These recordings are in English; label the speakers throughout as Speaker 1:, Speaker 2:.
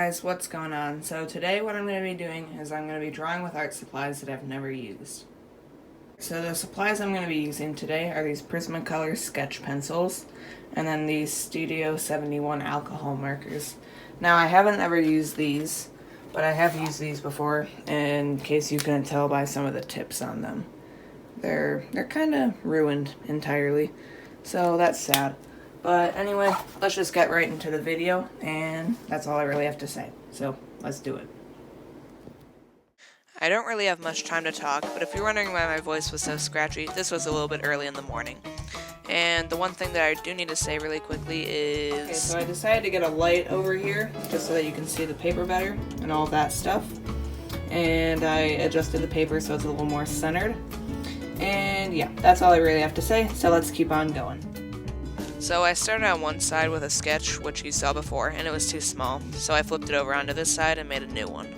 Speaker 1: Guys, what's going on? So today what I'm going to be doing is I'm going to be drawing with art supplies that I've never used. So the supplies I'm going to be using today are these Prismacolor sketch pencils and then these Studio 71 alcohol markers. Now I haven't ever used these, but I have used these before in case you couldn't tell by some of the tips on them. They're kind of ruined entirely, so that's sad. But anyway, let's just get right into the video, and that's all I really have to say. So, let's do it.
Speaker 2: I don't really have much time to talk, but if you're wondering why my voice was so scratchy, this was a little bit early in the morning. And the one thing that I do need to say really quickly is...
Speaker 1: Okay, so I decided to get a light over here, just so that you can see the paper better, and all that stuff. And I adjusted the paper so it's a little more centered. And yeah, that's all I really have to say, so let's keep on going.
Speaker 2: So I started on one side with a sketch, which you saw before, and it was too small, so I flipped it over onto this side and made a new one.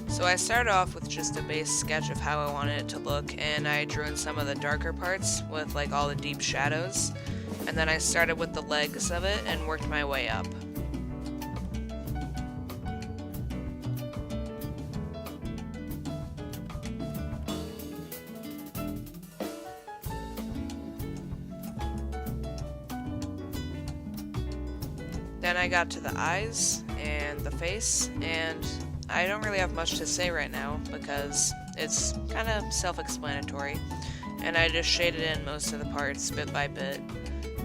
Speaker 2: So I started off with just a base sketch of how I wanted it to look, and I drew in some of the darker parts with like all the deep shadows, and then I started with the legs of it and worked my way up. Then I got to the eyes and the face, and I don't really have much to say right now because it's kind of self-explanatory, and I just shaded in most of the parts bit by bit.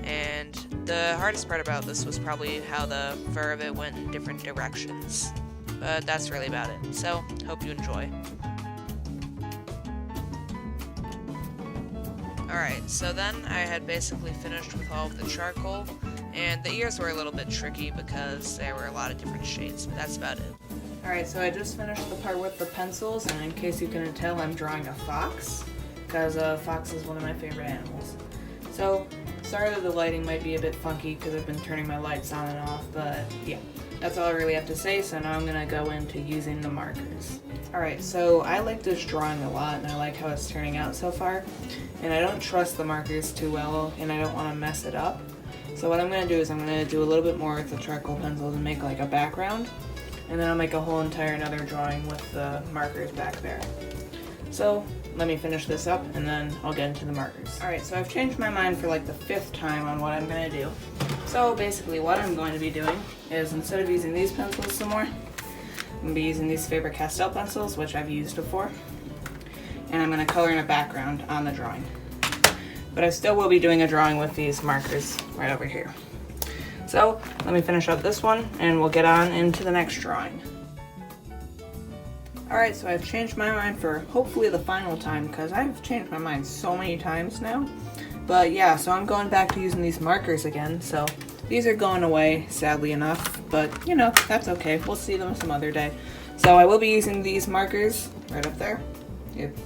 Speaker 2: And the hardest part about this was probably how the fur of it went in different directions, but that's really about it, so hope you enjoy. Alright, so then I had basically finished with all of the charcoal, and the ears were a little bit tricky because there were a lot of different shades, but that's about it.
Speaker 1: Alright, so I just finished the part with the pencils, and in case you couldn't tell, I'm drawing a fox, because a fox is one of my favorite animals. So, sorry that the lighting might be a bit funky because I've been turning my lights on and off, but yeah, that's all I really have to say, so now I'm going to go into using the markers. Alright, so I like this drawing a lot, and I like how it's turning out so far, and I don't trust the markers too well, and I don't want to mess it up. So what I'm going to do is I'm going to do a little bit more with the charcoal pencils and make like a background, and then I'll make a whole entire another drawing with the markers back there. So let me finish this up and then I'll get into the markers. Alright, so I've changed my mind for like the 5th time on what I'm going to do. So basically what I'm going to be doing is instead of using these pencils some more, I'm going to be using these Faber-Castell pencils, which I've used before, and I'm going to color in a background on the drawing. But I still will be doing a drawing with these markers right over here. So let me finish up this one and we'll get on into the next drawing. Alright, so I've changed my mind for hopefully the final time because I've changed my mind so many times now. But yeah, so I'm going back to using these markers again. So these are going away, sadly enough, but you know, that's okay. We'll see them some other day. So I will be using these markers right up there.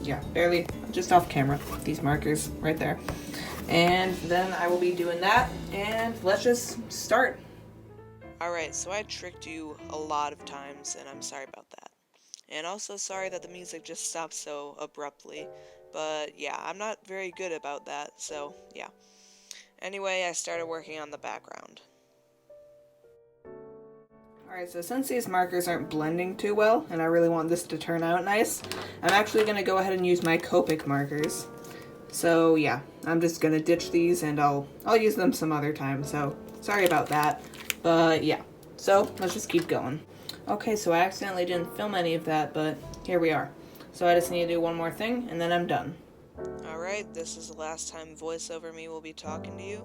Speaker 1: Yeah, barely, just off camera, these markers right there. And then I will be doing that, and let's just start.
Speaker 2: Alright, so I tricked you a lot of times, and I'm sorry about that. And also sorry that the music just stopped so abruptly, but yeah, I'm not very good about that, so yeah. Anyway, I started working on the background.
Speaker 1: Alright, so since these markers aren't blending too well, and I really want this to turn out nice, I'm actually going to go ahead and use my Copic markers. So yeah, I'm just going to ditch these and I'll use them some other time, so sorry about that. But yeah, so let's just keep going. Okay, so I accidentally didn't film any of that, but here we are. So I just need to do one more thing and then I'm done.
Speaker 2: Alright, this is the last time VoiceOver Me will be talking to you.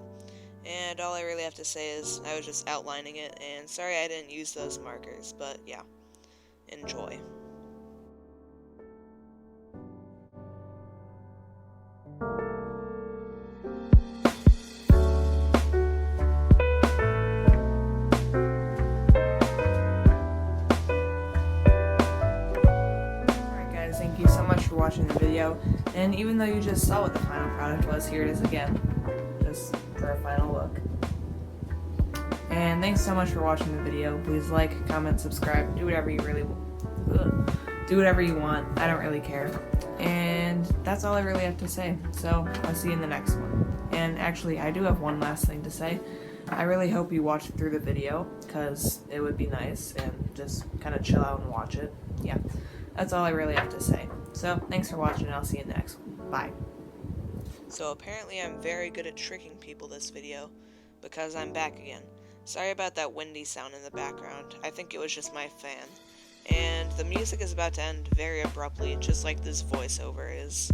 Speaker 2: And all I really have to say is I was just outlining it, and sorry I didn't use those markers, but yeah, enjoy.
Speaker 1: Alright guys, thank you so much for watching the video, and even though you just saw what the final product was, here it is again, just for a final look. And thanks so much for watching the video. Please like, comment, subscribe, do whatever you want. I don't really care. And that's all I really have to say. So I'll see you in the next one. And actually, I do have one last thing to say. I really hope you watch through the video, because it would be nice, and just kind of chill out and watch it. Yeah, that's all I really have to say. So, thanks for watching, and I'll see you next one. Bye.
Speaker 2: So apparently I'm very good at tricking people this video, because I'm back again. Sorry about that windy sound in the background, I think it was just my fan. And the music is about to end very abruptly, just like this voiceover is.